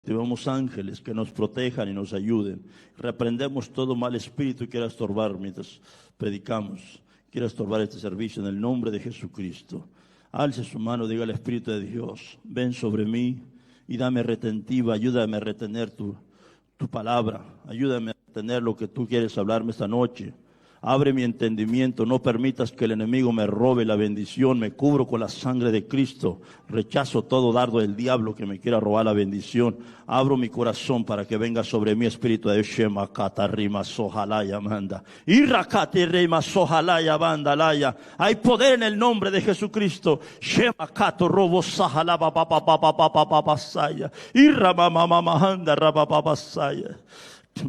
Activamos ángeles que nos protejan y nos ayuden. Reprendemos todo mal espíritu que quiera estorbar mientras predicamos, quiera estorbar este servicio en el nombre de Jesucristo. Alce su mano, diga al Espíritu de Dios, ven sobre mí y dame retentiva, ayúdame a retener tu palabra, ayúdame a retener lo que tú quieres hablarme esta noche. Abre mi entendimiento, no permitas que el enemigo me robe la bendición, me cubro con la sangre de Cristo, rechazo todo dardo del diablo que me quiera robar la bendición, abro mi corazón para que venga sobre mí Espíritu de Shema Kata Rima Sojalaya Manda, Irrakate Rima Sojalaya Banda Laya. Hay poder en el nombre de Jesucristo. Shema Kato Robo Sahala Papapapapapapapapasaya, Irramamamamahanda Rabapapasaya.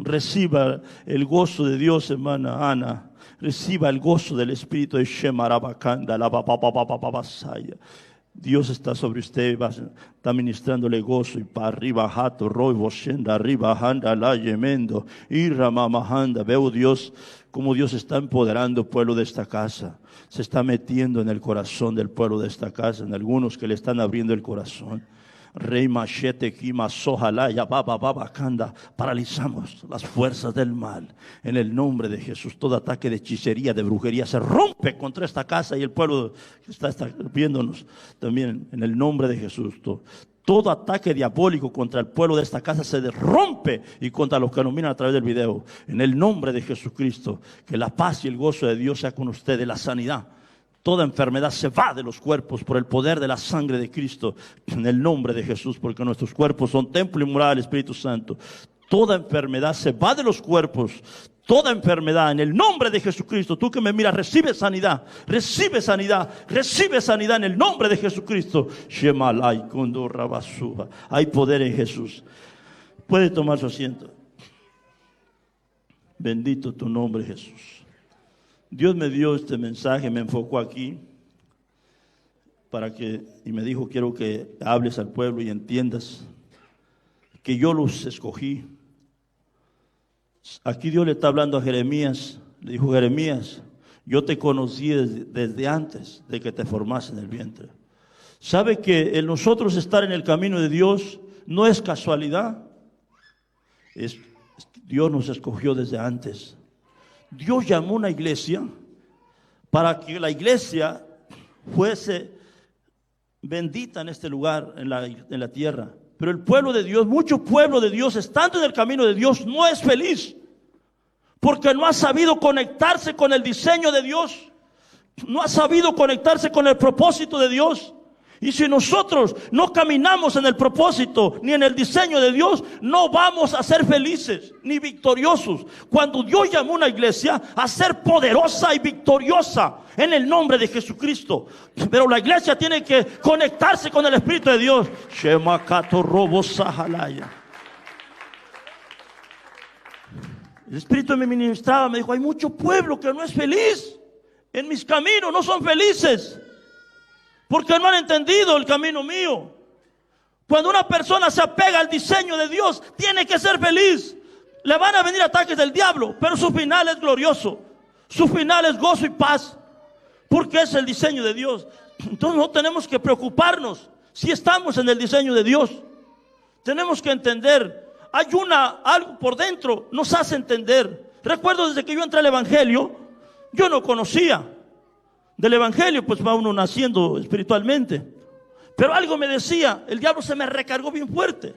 Reciba el gozo de Dios, hermana Ana. Reciba el gozo del Espíritu de Shemarabakanda, la papapapapapasaya. Dios está sobre usted, está ministrándole gozo y para arriba, jato, roy, boshenda, arriba, handa, la yemendo, irra, mamahanda. Veo Dios, como Dios está empoderando el pueblo de esta casa. Se está metiendo en el corazón del pueblo de esta casa, en algunos que le están abriendo el corazón. Rey machete kima sojalaya baba baba kanda. Paralizamos las fuerzas del mal en el nombre de Jesús. Todo ataque de hechicería, de brujería se rompe contra esta casa y el pueblo que está viéndonos también en el nombre de Jesús. Todo ataque diabólico contra el pueblo de esta casa se rompe, y contra los que nos miran a través del video, en el nombre de Jesucristo. Que la paz y el gozo de Dios sea con ustedes, la sanidad. Toda enfermedad se va de los cuerpos por el poder de la sangre de Cristo, en el nombre de Jesús, porque nuestros cuerpos son templo y morada del Espíritu Santo. Toda enfermedad se va de los cuerpos, toda enfermedad, en el nombre de Jesucristo. Tú que me miras, recibe sanidad, recibe sanidad, recibe sanidad en el nombre de Jesucristo. Shemalai kundo rabasuba. Hay poder en Jesús. Puede tomar su asiento. Bendito tu nombre, Jesús. Dios me dio este mensaje, me enfocó aquí y me dijo: quiero que hables al pueblo y entiendas que yo los escogí. Aquí Dios le está hablando a Jeremías. Le dijo: Jeremías, yo te conocí desde antes de que te formaste en el vientre. ¿Sabe que el nosotros estar en el camino de Dios no es casualidad? Dios nos escogió desde antes. Dios llamó a una iglesia para que la iglesia fuese bendita en este lugar, en la tierra. Pero el pueblo de Dios, mucho pueblo de Dios, estando en el camino de Dios, no es feliz, porque no ha sabido conectarse con el diseño de Dios, no ha sabido conectarse con el propósito de Dios. Y si nosotros no caminamos en el propósito ni en el diseño de Dios, no vamos a ser felices ni victoriosos. Cuando Dios llamó a una iglesia a ser poderosa y victoriosa en el nombre de Jesucristo, pero la iglesia tiene que conectarse con el Espíritu de Dios. El Espíritu me ministraba, me dijo: hay mucho pueblo que no es feliz en mis caminos, no son felices, porque no han entendido el camino mío. Cuando una persona se apega al diseño de Dios, tiene que ser feliz. Le van a venir ataques del diablo, pero su final es glorioso. Su final es gozo y paz, porque es el diseño de Dios. Entonces no tenemos que preocuparnos si estamos en el diseño de Dios. Tenemos que entender. Hay algo por dentro, nos hace entender. Recuerdo desde que yo entré al Evangelio, yo no conocía del Evangelio, pues va uno naciendo espiritualmente. Pero algo me decía, el diablo se me recargó bien fuerte,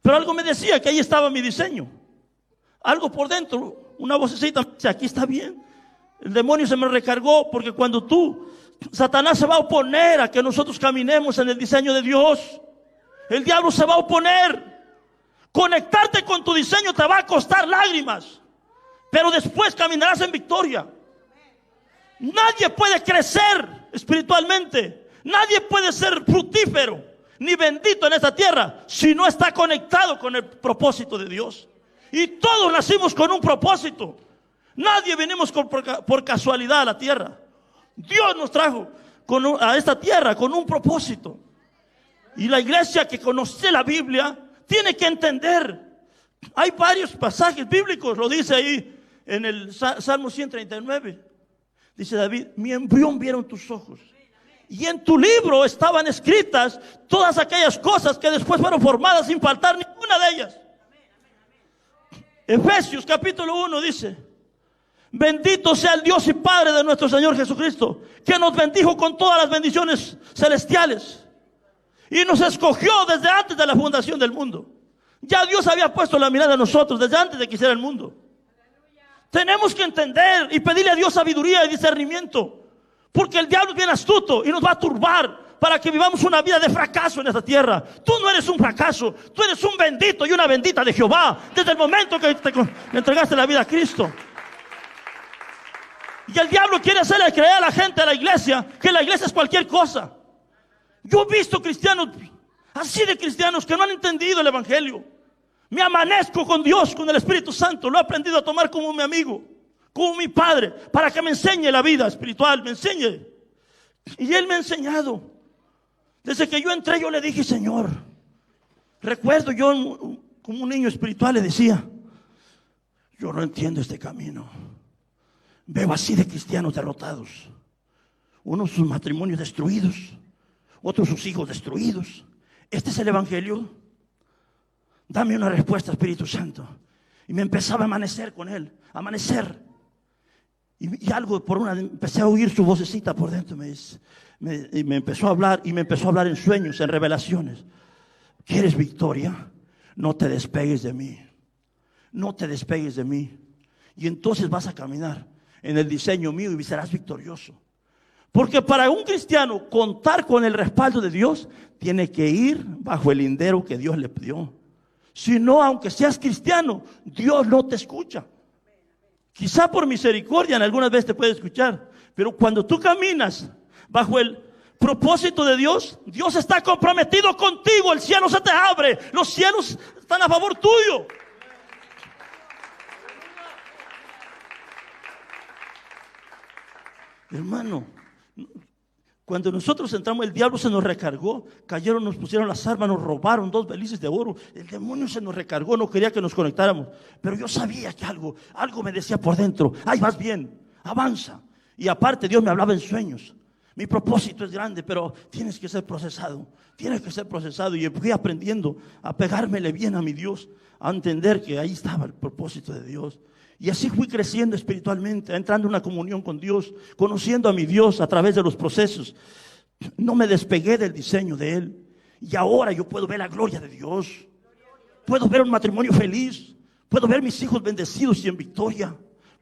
pero algo me decía que ahí estaba mi diseño. Algo por dentro, una vocecita me dice: aquí está bien. El demonio se me recargó, porque cuando Satanás se va a oponer a que nosotros caminemos en el diseño de Dios. El diablo se va a oponer. Conectarte con tu diseño te va a costar lágrimas, pero después caminarás en victoria. Nadie puede crecer espiritualmente, nadie puede ser fructífero ni bendito en esta tierra si no está conectado con el propósito de Dios. Y todos nacimos con un propósito. Nadie venimos por casualidad a la tierra. Dios nos trajo a esta tierra con un propósito. Y la iglesia que conoce la Biblia tiene que entender. Hay varios pasajes bíblicos, lo dice ahí en el Salmo 139. Dice David: mi embrión vieron tus ojos, Y en tu libro estaban escritas todas aquellas cosas que después fueron formadas sin faltar ninguna de ellas. Efesios capítulo 1 dice: bendito sea el Dios y Padre de nuestro Señor Jesucristo, que nos bendijo con todas las bendiciones celestiales y nos escogió desde antes de la fundación del mundo. Ya Dios había puesto la mirada en nosotros desde antes de que hiciera el mundo. Tenemos que entender y pedirle a Dios sabiduría y discernimiento, porque el diablo es bien astuto y nos va a turbar para que vivamos una vida de fracaso en esta tierra. Tú no eres un fracaso, tú eres un bendito y una bendita de Jehová desde el momento que le entregaste la vida a Cristo. Y el diablo quiere hacerle creer a la gente de la iglesia que la iglesia es cualquier cosa. Yo he visto cristianos así, de cristianos que no han entendido el evangelio. Me amanezco con Dios, con el Espíritu Santo. Lo he aprendido a tomar como mi amigo, como mi padre, para que me enseñe la vida espiritual, me enseñe. Y Él me ha enseñado. Desde que yo entré, yo le dije: Señor, recuerdo yo como un niño espiritual le decía: yo no entiendo este camino. Veo así de cristianos derrotados. Unos sus matrimonios destruidos, otros sus hijos destruidos. ¿Este es el evangelio? Dame una respuesta, Espíritu Santo. Y me empezaba a amanecer con Él, amanecer. Y algo empecé a oír su vocecita por dentro. Y me empezó a hablar, y me empezó a hablar en sueños, en revelaciones. ¿Quieres victoria? No te despegues de mí. No te despegues de mí. Y entonces vas a caminar en el diseño mío y serás victorioso. Porque para un cristiano contar con el respaldo de Dios, tiene que ir bajo el lindero que Dios le dio. Si no, aunque seas cristiano, Dios no te escucha. Quizá por misericordia en algunas veces te puede escuchar, pero cuando tú caminas bajo el propósito de Dios, Dios está comprometido contigo. El cielo se te abre, los cielos están a favor tuyo. Hermano, cuando nosotros entramos, el diablo se nos recargó. Cayeron, nos pusieron las armas, nos robaron 2 belices de oro. El demonio se nos recargó, no quería que nos conectáramos. Pero yo sabía que algo me decía por dentro: ay, vas bien, avanza. Y aparte Dios me hablaba en sueños. Mi propósito es grande, pero tienes que ser procesado. Tienes que ser procesado. Y fui aprendiendo a pegármele bien a mi Dios, a entender que ahí estaba el propósito de Dios. Y así fui creciendo espiritualmente, entrando en una comunión con Dios, conociendo a mi Dios a través de los procesos. No me despegué del diseño de Él. Y ahora yo puedo ver la gloria de Dios. Puedo ver un matrimonio feliz. Puedo ver mis hijos bendecidos y en victoria.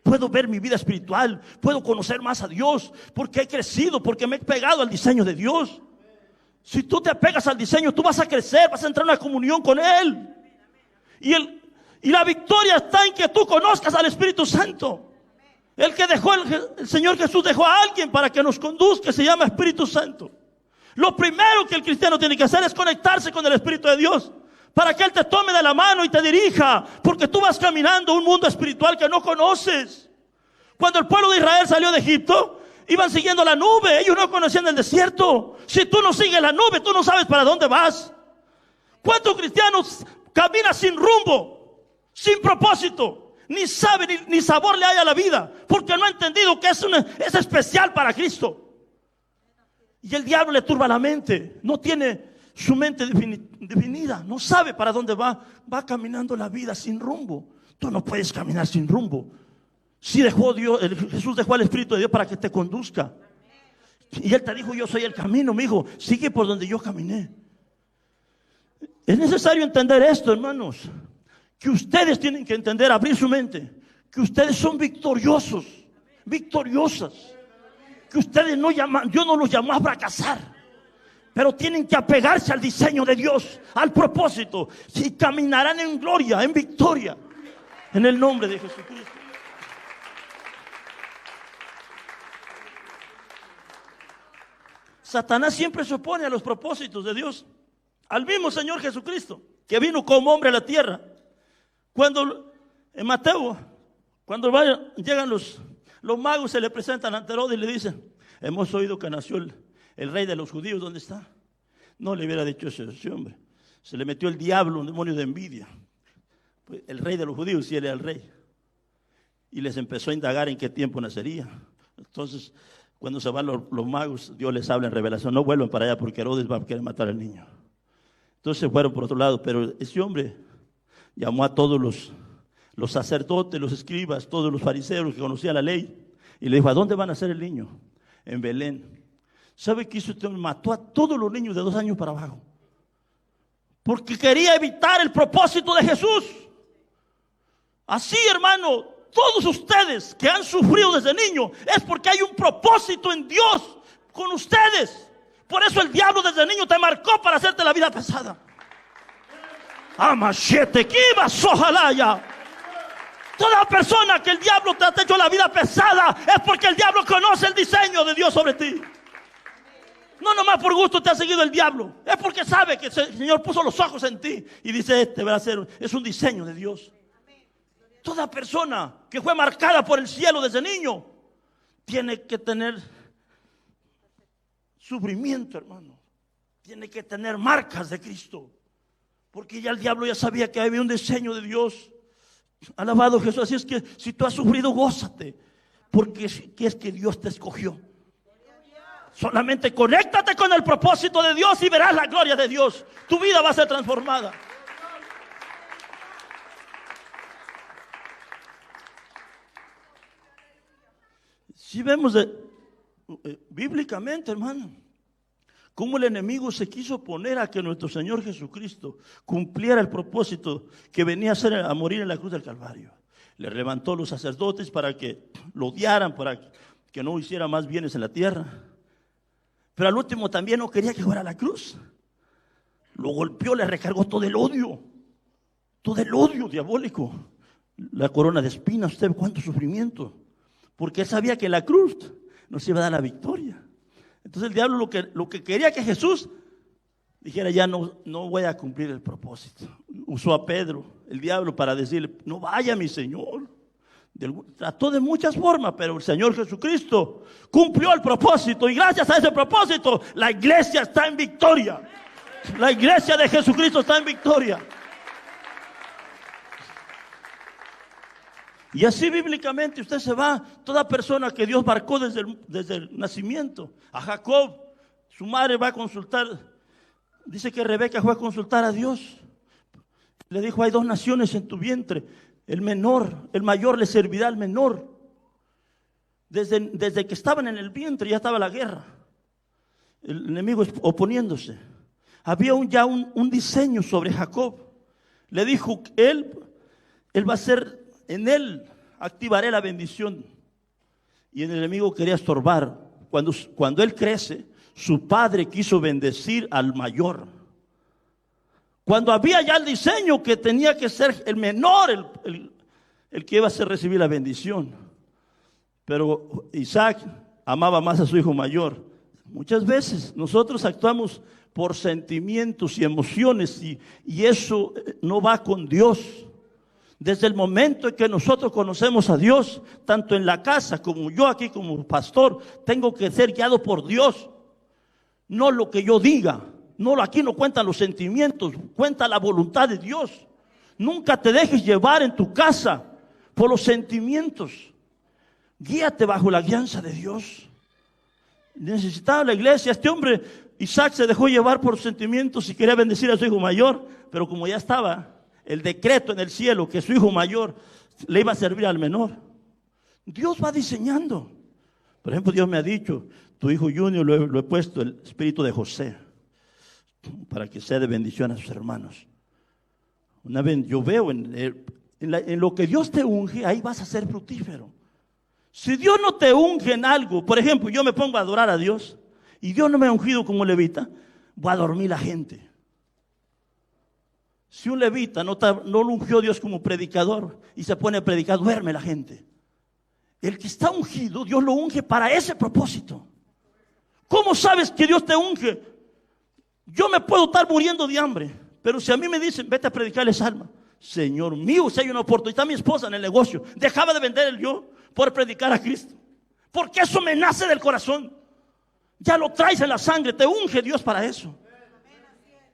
Puedo ver mi vida espiritual. Puedo conocer más a Dios porque he crecido, porque me he pegado al diseño de Dios. Si tú te apegas al diseño, tú vas a crecer, vas a entrar en una comunión con Él. Y la victoria está en que tú conozcas al Espíritu Santo. El que dejó el Señor Jesús dejó a alguien para que nos conduzca, se llama Espíritu Santo. Lo primero que el cristiano tiene que hacer es conectarse con el Espíritu de Dios, para que Él te tome de la mano y te dirija, porque tú vas caminando un mundo espiritual que no conoces. Cuando el pueblo de Israel salió de Egipto, iban siguiendo la nube, ellos no conocían el desierto. Si tú no sigues la nube, tú no sabes para dónde vas. ¿Cuántos cristianos caminan sin rumbo, sin propósito? Ni sabe, ni sabor le hay a la vida, porque no ha entendido que es especial para Cristo. Y el diablo le turba la mente, no tiene su mente definida, no sabe para dónde va caminando la vida sin rumbo. Tú no puedes caminar sin rumbo. Si Jesús dejó al Espíritu de Dios para que te conduzca. Y Él te dijo: yo soy el camino, mi hijo, sigue por donde yo caminé. Es necesario entender esto, hermanos, que ustedes tienen que entender, abrir su mente, que ustedes son victoriosos, victoriosas, que ustedes Dios no los llamó a fracasar, pero tienen que apegarse al diseño de Dios, al propósito, y caminarán en gloria, en victoria, en el nombre de Jesucristo. Satanás siempre se opone a los propósitos de Dios. Al mismo Señor Jesucristo, que vino como hombre a la tierra. Cuando en Mateo, cuando llegan los magos, se le presentan ante Herodes y le dicen: hemos oído que nació el rey de los judíos, ¿dónde está? No le hubiera dicho eso a ese hombre. Se le metió el diablo, un demonio de envidia. Pues el rey de los judíos, sí era el rey. Y les empezó a indagar en qué tiempo nacería. Entonces, Cuando se van los magos, Dios les habla en revelación, no vuelvan para allá porque Herodes va a querer matar al niño. Entonces se fueron por otro lado, pero ese hombre llamó a todos los sacerdotes, los escribas, todos los fariseos que conocían la ley, y le dijo: ¿a dónde van a hacer el niño? En Belén. ¿Sabe qué hizo este hombre? Mató a todos los niños de 2 años para abajo, porque quería evitar el propósito de Jesús. Así, hermano, todos ustedes que han sufrido desde niño, es porque hay un propósito en Dios con ustedes. Por eso el diablo desde niño te marcó para hacerte la vida pesada. Amachete, kibas, ojalá ya. Toda persona que el diablo te ha hecho la vida pesada es porque el diablo conoce el diseño de Dios sobre ti. No nomás por gusto te ha seguido el diablo, es porque sabe que el Señor puso los ojos en ti y dice: este va a ser, es un diseño de Dios. Toda persona que fue marcada por el cielo desde niño tiene que tener sufrimiento, hermano. Tiene que tener marcas de Cristo, porque ya el diablo ya sabía que había un diseño de Dios. Alabado Jesús. Así es que si tú has sufrido, gózate, porque es que Dios te escogió. Solamente conéctate con el propósito de Dios y verás la gloria de Dios. Tu vida va a ser transformada. Si vemos bíblicamente, hermano, cómo el enemigo se quiso oponer a que nuestro Señor Jesucristo cumpliera el propósito que venía a hacer, a morir en la cruz del Calvario. Le levantó los sacerdotes para que lo odiaran, para que no hiciera más bienes en la tierra. Pero al último también no quería que fuera a la cruz. Lo golpeó, le recargó todo el odio diabólico. La corona de espinas, usted ve cuánto sufrimiento. Porque él sabía que la cruz nos iba a dar la victoria. Entonces el diablo lo que quería que Jesús dijera: ya no voy a cumplir el propósito. Usó a Pedro, el diablo, para decirle: no vaya, mi Señor. Trató de muchas formas, pero el Señor Jesucristo cumplió el propósito, y gracias a ese propósito la iglesia está en victoria. La iglesia de Jesucristo está en victoria. Y así bíblicamente usted se va, toda persona que Dios marcó desde el nacimiento. A Jacob, su madre va a consultar, dice que Rebeca fue a consultar a Dios. Le dijo: hay 2 naciones en tu vientre, el mayor le servirá al menor. Desde que estaban en el vientre ya estaba la guerra, el enemigo oponiéndose. Había ya un diseño sobre Jacob. Le dijo: él va a ser, en él activaré la bendición. Y el enemigo quería estorbar. Cuando él crece, su padre quiso bendecir al mayor. Cuando había ya el diseño que tenía que ser el menor, el que iba a recibir la bendición. Pero Isaac amaba más a su hijo mayor. Muchas veces nosotros actuamos por sentimientos y emociones, y eso no va con Dios. Desde el momento en que nosotros conocemos a Dios, tanto en la casa como yo aquí como pastor, tengo que ser guiado por Dios. No lo que yo diga. No, aquí no cuentan los sentimientos, cuenta la voluntad de Dios. Nunca te dejes llevar en tu casa por los sentimientos. Guíate bajo la guianza de Dios. Necesitaba la iglesia. Este hombre, Isaac, se dejó llevar por sentimientos y quería bendecir a su hijo mayor, pero como ya estaba el decreto en el cielo que su hijo mayor le iba a servir al menor, Dios va diseñando. Por ejemplo, Dios me ha dicho: tu hijo Junior lo he puesto el espíritu de José para que sea de bendición a sus hermanos. Una vez yo veo en lo que Dios te unge, ahí vas a ser fructífero. Si Dios no te unge en algo, por ejemplo, yo me pongo a adorar a Dios y Dios no me ha ungido como levita, voy a dormir la gente. Si un levita no lo ungió Dios como predicador y se pone a predicar, duerme la gente. El que está ungido, Dios lo unge para ese propósito. ¿Cómo sabes que Dios te unge? Yo me puedo estar muriendo de hambre, pero si a mí me dicen: vete a predicarles alma, Señor mío, si hay una oportunidad. Está mi esposa en el negocio, dejaba de vender el yo por predicar a Cristo, porque eso me nace del corazón. Ya lo traes en la sangre, te unge Dios para eso.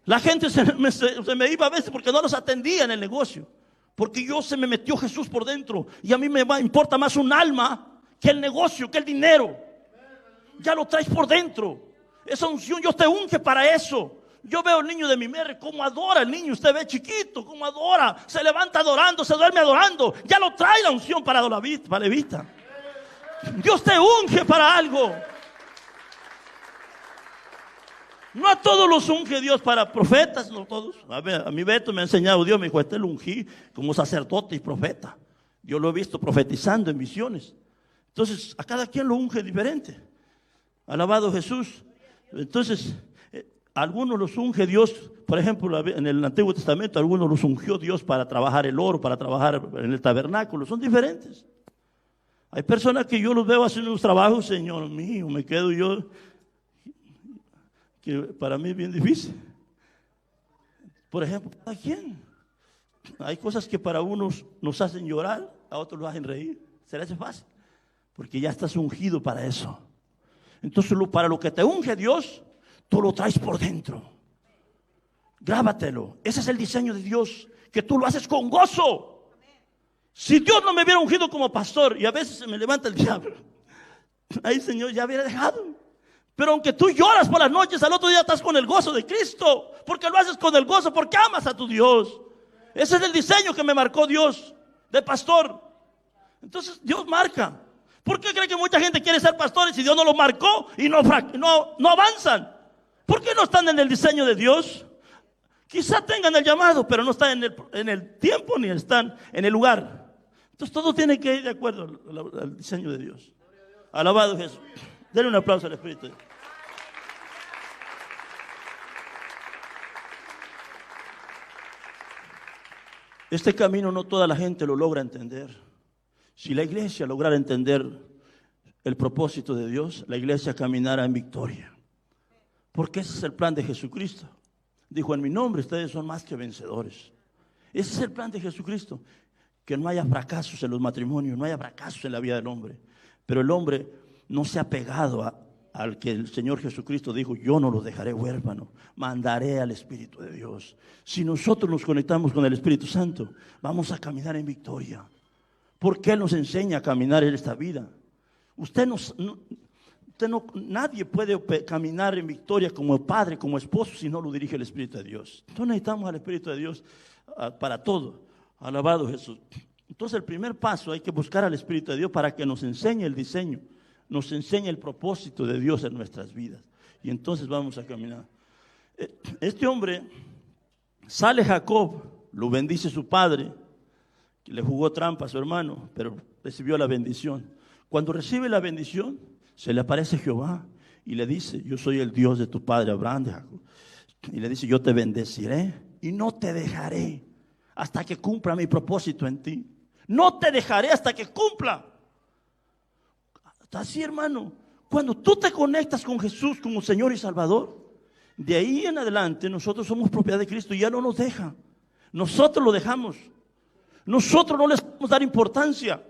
La gente se me iba a veces porque no los atendía en el negocio, porque se me metió Jesús por dentro, y a mí me importa más un alma que el negocio, que el dinero. Ya lo traes por dentro. Esa unción Dios te unge para eso. Yo veo al niño de mi madre, cómo adora el niño. Usted ve chiquito, cómo adora. Se levanta adorando, se duerme adorando. Ya lo trae la unción para la levita. Dios te unge para algo. No a todos los unge Dios para profetas, no todos. A mí Beto me ha enseñado Dios, me dijo, este lo ungí como sacerdote y profeta. Yo lo he visto profetizando en visiones. Entonces, a cada quien lo unge diferente. Alabado Jesús. Entonces, algunos los unge Dios, por ejemplo, en el Antiguo Testamento, algunos los ungió Dios para trabajar el oro, para trabajar en el tabernáculo. Son diferentes. Hay personas que yo los veo haciendo unos trabajos, Señor mío, me quedo yo, que para mí es bien difícil. Por ejemplo, ¿a quién? Hay cosas que para unos nos hacen llorar, a otros los hacen reír. Se les hace fácil, porque ya estás ungido para eso. Entonces, para lo que te unge Dios, tú lo traes por dentro. Grábatelo. Ese es el diseño de Dios, que tú lo haces con gozo. Si Dios no me hubiera ungido como pastor, y a veces se me levanta el diablo, ay Señor, ya hubiera dejado. Pero aunque tú lloras por las noches, al otro día estás con el gozo de Cristo, porque lo haces con el gozo, porque amas a tu Dios. Ese es el diseño que me marcó Dios de pastor. Entonces Dios marca. ¿Por qué cree que mucha gente quiere ser pastores si Dios no los marcó y no avanzan? ¿Por qué no están en el diseño de Dios? Quizá tengan el llamado, pero no están en el tiempo ni están en el lugar. Entonces todo tiene que ir de acuerdo al diseño de Dios. Alabado Jesús. Denle un aplauso al Espíritu de Dios. Este camino no toda la gente lo logra entender. Si la iglesia lograra entender el propósito de Dios, la iglesia caminará en victoria. Porque ese es el plan de Jesucristo. Dijo, en mi nombre ustedes son más que vencedores. Ese es el plan de Jesucristo. Que no haya fracasos en los matrimonios, no haya fracasos en la vida del hombre. Pero el hombre no se ha pegado al que el Señor Jesucristo dijo, yo no los dejaré huérfanos, mandaré al Espíritu de Dios. Si nosotros nos conectamos con el Espíritu Santo, vamos a caminar en victoria. Porque Él nos enseña a caminar en esta vida. Nadie puede caminar en victoria como padre, como esposo, si no lo dirige el Espíritu de Dios. Entonces necesitamos al Espíritu de Dios para todo. Alabado Jesús. Entonces el primer paso, hay que buscar al Espíritu de Dios para que nos enseñe el diseño, nos enseñe el propósito de Dios en nuestras vidas. Y entonces vamos a caminar. Este hombre, sale Jacob, lo bendice su padre, que le jugó trampa a su hermano, pero recibió la bendición. Cuando recibe la bendición, se le aparece Jehová y le dice, yo soy el Dios de tu padre Abraham, de Jacob. Y le dice, yo te bendeciré y no te dejaré hasta que cumpla mi propósito en ti. No te dejaré hasta que cumpla. Así, hermano, cuando tú te conectas con Jesús como Señor y Salvador, de ahí en adelante nosotros somos propiedad de Cristo y ya no nos deja. Nosotros lo dejamos. Nosotros no les podemos dar importancia.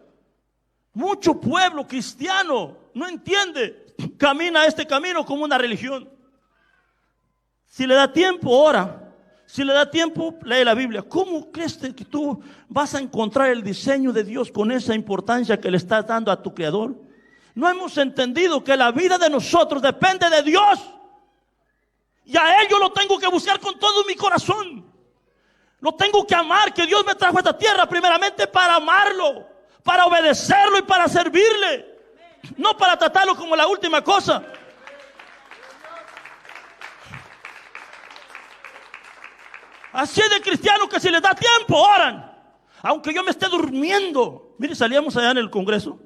Mucho pueblo cristiano no entiende, camina este camino como una religión. Si le da tiempo, ora. Si le da tiempo, lee la Biblia. ¿Cómo crees que tú vas a encontrar el diseño de Dios con esa importancia que le estás dando a tu Creador? No hemos entendido que la vida de nosotros depende de Dios. Y a Él yo lo tengo que buscar con todo mi corazón. Lo tengo que amar, que Dios me trajo a esta tierra primeramente para amarlo, para obedecerlo y para servirle. No para tratarlo como la última cosa. Así es de cristianos que si les da tiempo, oran. Aunque yo me esté durmiendo. Mire, salíamos allá en el Congreso.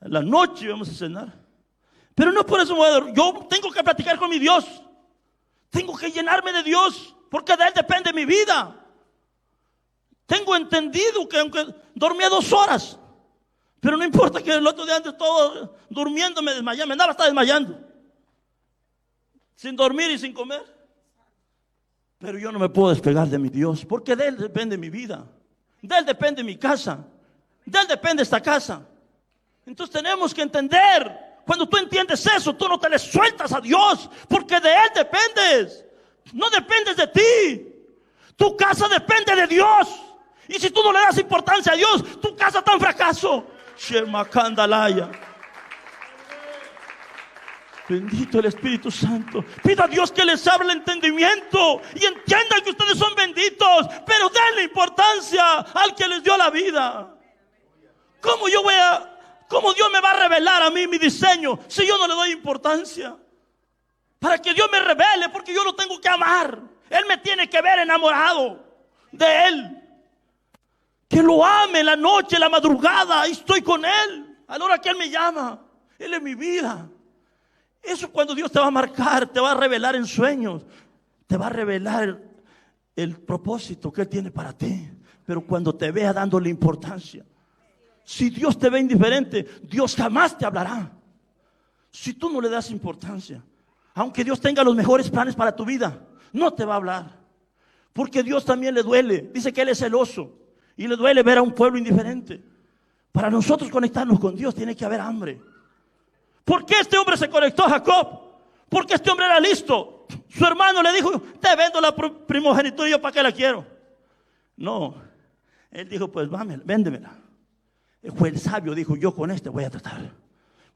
En la noche íbamos a cenar. Pero no por eso me voy a dormir. Yo tengo que platicar con mi Dios. Tengo que llenarme de Dios. Porque de Él depende mi vida. Tengo entendido que aunque dormía 2 horas. Pero no importa que el otro día antes todo durmiendo me desmayaba. Me andaba hasta desmayando. Sin dormir y sin comer. Pero yo no me puedo despegar de mi Dios, porque de Él depende mi vida, de Él depende mi casa, de Él depende esta casa. Entonces tenemos que entender, cuando tú entiendes eso, tú no te le sueltas a Dios, porque de Él dependes, no dependes de ti. Tu casa depende de Dios, y si tú no le das importancia a Dios, tu casa está en fracaso. Shema Kandalaya. Bendito el Espíritu Santo. Pido a Dios que les abra el entendimiento y entiendan que ustedes son benditos, pero denle importancia al que les dio la vida. ¿Cómo Dios me va a revelar a mí mi diseño si yo no le doy importancia? Para que Dios me revele, porque yo lo tengo que amar. Él me tiene que ver enamorado de Él. Que lo ame en la noche, en la madrugada, y estoy con Él a la hora que Él me llama. Él es mi vida. Eso cuando Dios te va a marcar, te va a revelar en sueños, te va a revelar el propósito que Él tiene para ti. Pero cuando te vea dándole importancia, si Dios te ve indiferente, Dios jamás te hablará. Si tú no le das importancia, aunque Dios tenga los mejores planes para tu vida, no te va a hablar. Porque Dios también le duele. Dice que Él es celoso y le duele ver a un pueblo indiferente. Para nosotros conectarnos con Dios tiene que haber hambre. ¿Por qué este hombre se conectó a Jacob? Porque este hombre era listo. Su hermano le dijo: te vendo la primogenitura, y yo para qué la quiero. No, él dijo: pues véndemela. Fue el sabio, dijo: yo con este voy a tratar.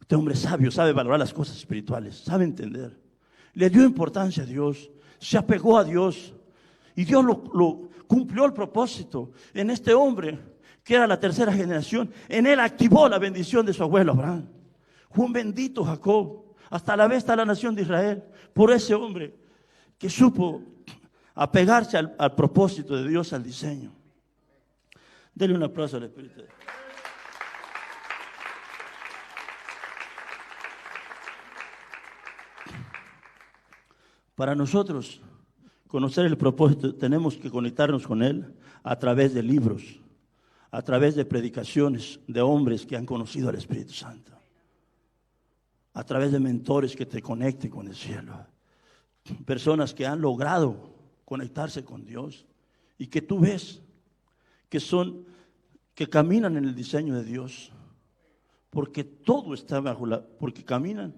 Este hombre sabio sabe valorar las cosas espirituales, sabe entender. Le dio importancia a Dios, se apegó a Dios, y Dios lo cumplió el propósito en este hombre, que era la tercera generación. En él activó la bendición de su abuelo Abraham. Fue un bendito Jacob. Hasta la vez está la nación de Israel por ese hombre que supo apegarse al propósito de Dios, al diseño. Denle un aplauso al Espíritu de Dios. Para nosotros conocer el propósito, tenemos que conectarnos con Él a través de libros, a través de predicaciones de hombres que han conocido al Espíritu Santo, a través de mentores que te conecten con el cielo, personas que han logrado conectarse con Dios y que tú ves que caminan en el diseño de Dios, porque todo está porque caminan.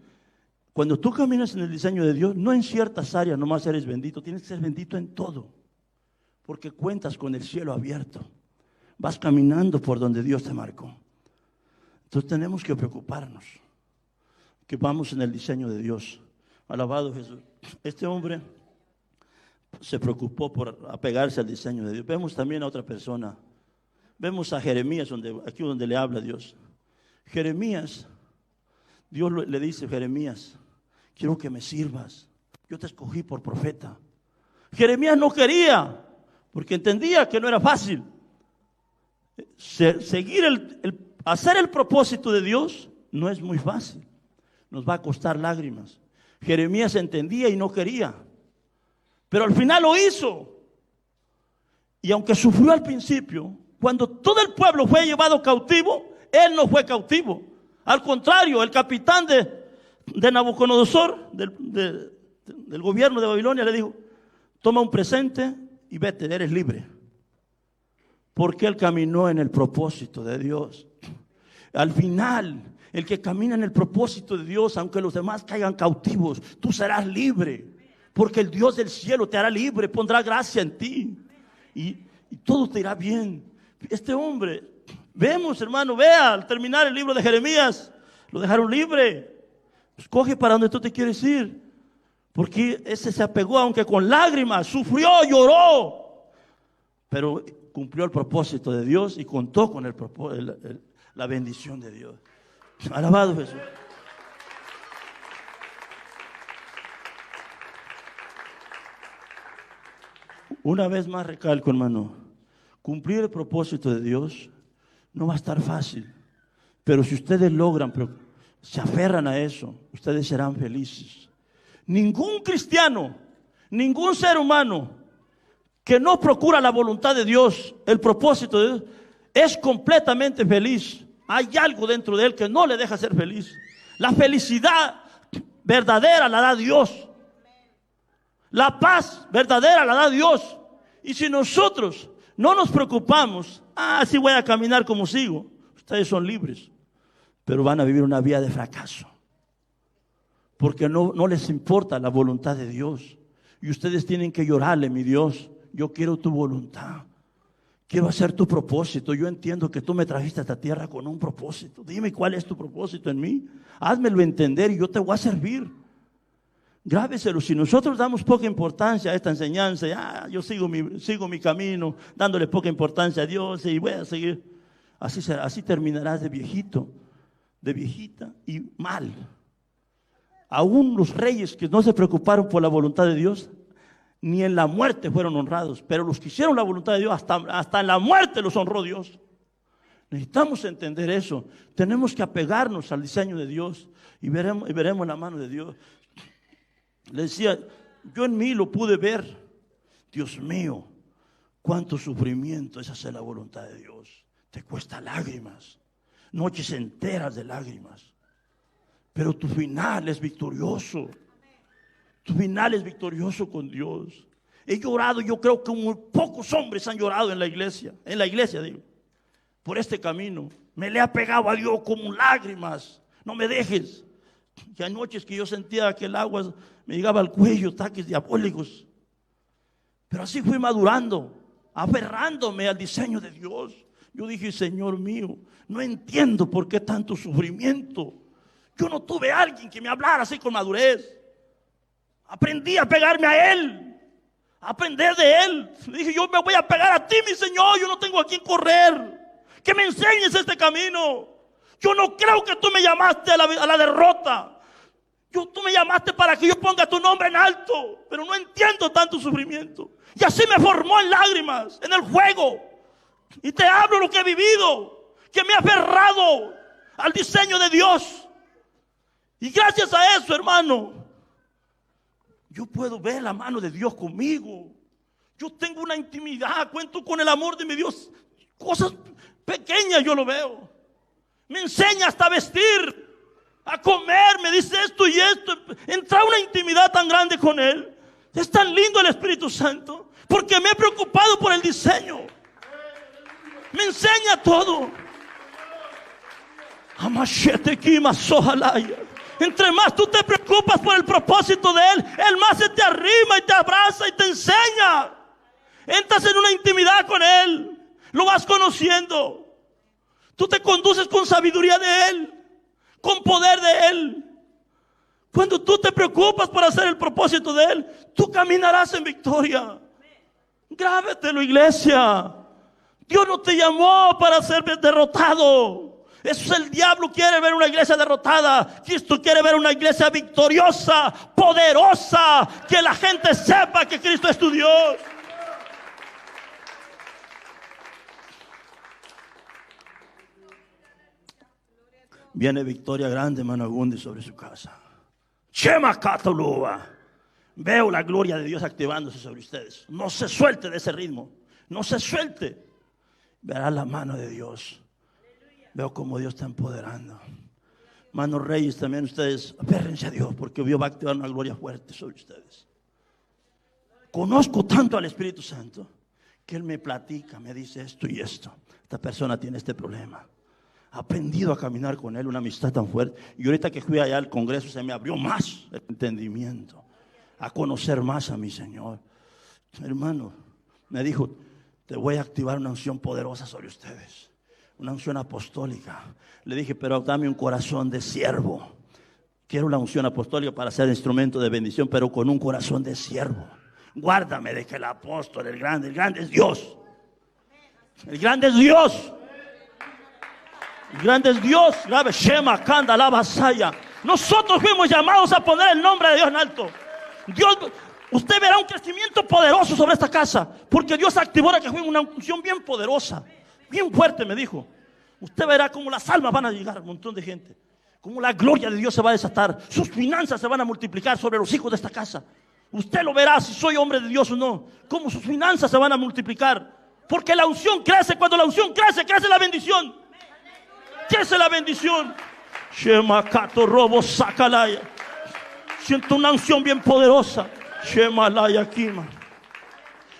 Cuando tú caminas en el diseño de Dios, no en ciertas áreas nomás eres bendito, tienes que ser bendito en todo, porque cuentas con el cielo abierto, vas caminando por donde Dios te marcó. Entonces tenemos que preocuparnos que vamos en el diseño de Dios. Alabado Jesús. Este hombre se preocupó por apegarse al diseño de Dios. Vemos también a otra persona. Vemos a Jeremías, aquí donde le habla Dios. Jeremías, Dios le dice: Jeremías, quiero que me sirvas. Yo te escogí por profeta. Jeremías no quería, porque entendía que no era fácil. Hacer el propósito de Dios no es muy fácil. Nos va a costar lágrimas. Jeremías entendía y no quería, pero al final lo hizo. Y aunque sufrió al principio, cuando todo el pueblo fue llevado cautivo, él no fue cautivo. Al contrario, el capitán de Nabucodonosor, del gobierno de Babilonia, le dijo: toma un presente y vete, eres libre. Porque él caminó en el propósito de Dios. Al final, el que camina en el propósito de Dios, aunque los demás caigan cautivos, tú serás libre. Porque el Dios del cielo te hará libre, pondrá gracia en ti. Y todo te irá bien. Este hombre, vemos, hermano, vea, al terminar el libro de Jeremías, lo dejaron libre. Escoge para donde tú te quieres ir. Porque ese se apegó, aunque con lágrimas, sufrió, lloró. Pero cumplió el propósito de Dios y contó con la bendición de Dios. Alabado Jesús. Una vez más recalco, hermano, cumplir el propósito de Dios no va a estar fácil, pero si ustedes logran, se aferran a eso, ustedes serán felices. Ningún cristiano, ningún ser humano que no procura la voluntad de Dios, el propósito de Dios, es completamente feliz. Hay algo dentro de él que no le deja ser feliz. La felicidad verdadera la da Dios. La paz verdadera la da Dios. Y si nosotros no nos preocupamos, sí voy a caminar como sigo, ustedes son libres, pero van a vivir una vida de fracaso, porque no les importa la voluntad de Dios. Y ustedes tienen que llorarle: mi Dios, yo quiero tu voluntad, quiero hacer tu propósito. Yo entiendo que tú me trajiste a esta tierra con un propósito. Dime cuál es tu propósito en mí, házmelo entender y yo te voy a servir. Grábeselo. Si nosotros damos poca importancia a esta enseñanza, yo sigo mi camino, dándole poca importancia a Dios y voy a seguir. Así será, así terminarás de viejito, de viejita y mal. Aún los reyes que no se preocuparon por la voluntad de Dios, ni en la muerte fueron honrados. Pero los que hicieron la voluntad de Dios, hasta en la muerte los honró Dios. Necesitamos entender eso. Tenemos que apegarnos al diseño de Dios y veremos la mano de Dios. Le decía, yo en mí lo pude ver. Dios mío, cuánto sufrimiento es hacer la voluntad de Dios. Te cuesta lágrimas, noches enteras de lágrimas. Pero tu final es victorioso. Tu final es victorioso con Dios. He llorado, yo creo que muy pocos hombres han llorado en la iglesia digo, por este camino. Me le ha pegado a Dios como lágrimas. No me dejes. Y hay noches que yo sentía que el agua me llegaba al cuello, ataques diabólicos. Pero así fui madurando, aferrándome al diseño de Dios. Yo dije, Señor mío, no entiendo por qué tanto sufrimiento. Yo no tuve a alguien que me hablara así con madurez. Aprendí a pegarme a Él, a aprender de Él. Le dije, yo me voy a pegar a ti, mi Señor. Yo no tengo a quién correr. Que me enseñes este camino. Yo no creo que tú me llamaste a la derrota. Tú me llamaste para que yo ponga tu nombre en alto. Pero no entiendo tanto sufrimiento. Y así me formó en lágrimas, en el juego. Y te hablo lo que he vivido, que me he aferrado al diseño de Dios. Y gracias a eso, hermano, yo puedo ver la mano de Dios conmigo. Yo tengo una intimidad, cuento con el amor de mi Dios. Cosas pequeñas yo lo veo. Me enseña hasta a vestir, a comer, me dice esto y esto. Entra una intimidad tan grande con Él. Es tan lindo el Espíritu Santo, porque me he preocupado por el diseño. Me enseña todo. Amashete kima sohalaya. Entre más tú te preocupas por el propósito de Él, Él más se te arrima y te abraza y te enseña. Entras en una intimidad con Él, lo vas conociendo. Tú te conduces con sabiduría de Él, con poder de Él. Cuando tú te preocupas por hacer el propósito de Él, tú caminarás en victoria. Grábatelo, iglesia. Dios no te llamó para ser derrotado. Eso es el diablo, quiere ver una iglesia derrotada. Cristo quiere ver una iglesia victoriosa, poderosa, que la gente sepa que Cristo es tu Dios. Viene victoria grande, hermano Agundi, sobre su casa. Chema Catolúa. Veo la gloria de Dios activándose sobre ustedes. No se suelte de ese ritmo. No se suelte. Verá la mano de Dios. Veo como Dios está empoderando. Hermanos reyes, también ustedes aférrense a Dios, porque Dios va a activar una gloria fuerte sobre ustedes. Conozco tanto al Espíritu Santo que Él me platica, me dice esto y esto. Esta persona tiene este problema. He aprendido a caminar con Él, una amistad tan fuerte. Y ahorita que fui allá al Congreso se me abrió más el entendimiento, a conocer más a mi Señor. Hermano, me dijo, te voy a activar una unción poderosa sobre ustedes. Una unción apostólica. Le dije, pero dame un corazón de siervo. Quiero la unción apostólica para ser instrumento de bendición, pero con un corazón de siervo. Guárdame de que el apóstol, el grande es Dios. El grande es Dios. El grande es Dios. Shema, Kanda, la Basaya. Nosotros fuimos llamados a poner el nombre de Dios en alto. Dios, usted verá un crecimiento poderoso sobre esta casa, porque Dios activó que fue una unción bien poderosa. Bien fuerte, me dijo. Usted verá cómo las almas van a llegar a un montón de gente. Cómo la gloria de Dios se va a desatar. Sus finanzas se van a multiplicar sobre los hijos de esta casa. Usted lo verá si soy hombre de Dios o no. Cómo sus finanzas se van a multiplicar. Porque la unción crece. Cuando la unción crece, crece la bendición. Crece la bendición. Shema Kato Robo Sakalaya. Siento una unción bien poderosa. Shema Laya Kima.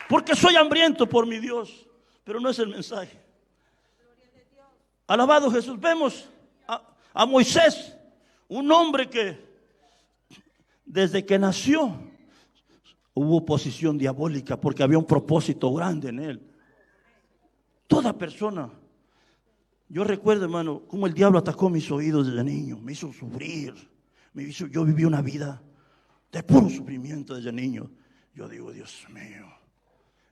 Porque soy hambriento por mi Dios. Pero no es el mensaje. Alabado Jesús. Vemos a Moisés, un hombre que desde que nació hubo oposición diabólica, porque había un propósito grande en él. Toda persona. Yo recuerdo, hermano, cómo el diablo atacó mis oídos desde niño. Me hizo sufrir. Yo viví una vida de puro sufrimiento desde niño. Yo digo, Dios mío.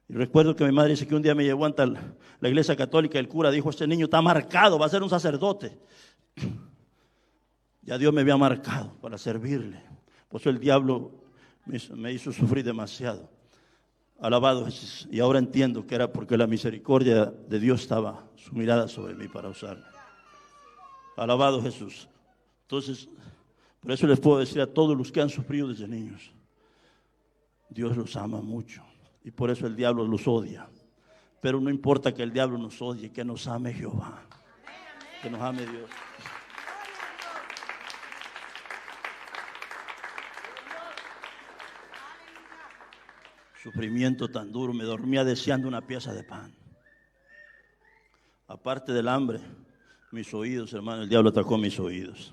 Y recuerdo que mi madre dice que un día me llevó ante la iglesia católica. El cura dijo, este niño está marcado, va a ser un sacerdote. Ya Dios me había marcado para servirle. Por eso el diablo me hizo sufrir demasiado. Alabado Jesús. Y ahora entiendo que era porque la misericordia de Dios estaba su mirada sobre mí para usarme. Alabado Jesús. Entonces, por eso les puedo decir a todos los que han sufrido desde niños, Dios los ama mucho. Y por eso el diablo los odia. Pero no importa que el diablo nos odie, que nos ame Jehová. Que nos ame Dios. Sufrimiento tan duro, me dormía deseando una pieza de pan. Aparte del hambre, mis oídos, hermano, el diablo atacó mis oídos.